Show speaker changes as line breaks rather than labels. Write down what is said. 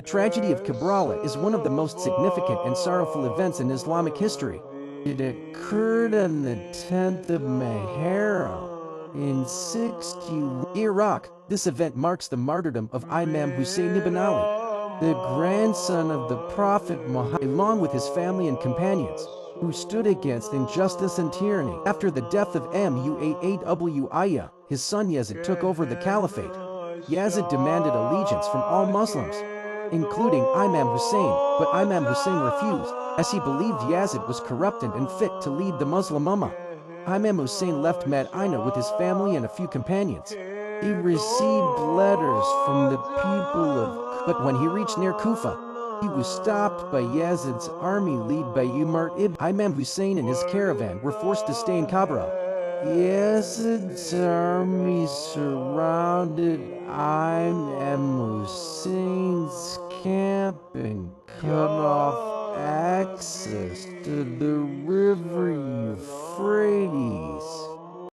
tragedy of Karbala is one of the most significant and sorrowful events in Islamic history. It occurred on the 10th of Muharram in 60 Iraq. This event marks the martyrdom of Imam Hussein ibn Ali, the grandson of the Prophet Muhammad, along with his family and companions, who stood against injustice and tyranny. After the death of Muawiyah, his son Yazid took over the caliphate. Yazid demanded allegiance from all Muslims, including Imam Hussein, but Imam Hussein refused, as he believed Yazid was corrupt and unfit to lead the Muslim Ummah. Imam Hussein left Medina with his family and a few companions. He received letters from the people but when he reached near Kufa, he was stopped by Yazid's army led by Umar ibn Imam Hussein and his caravan were forced to stay in Karbala. Yazid's army surrounded Imam Hussein's camp and cut off access to the river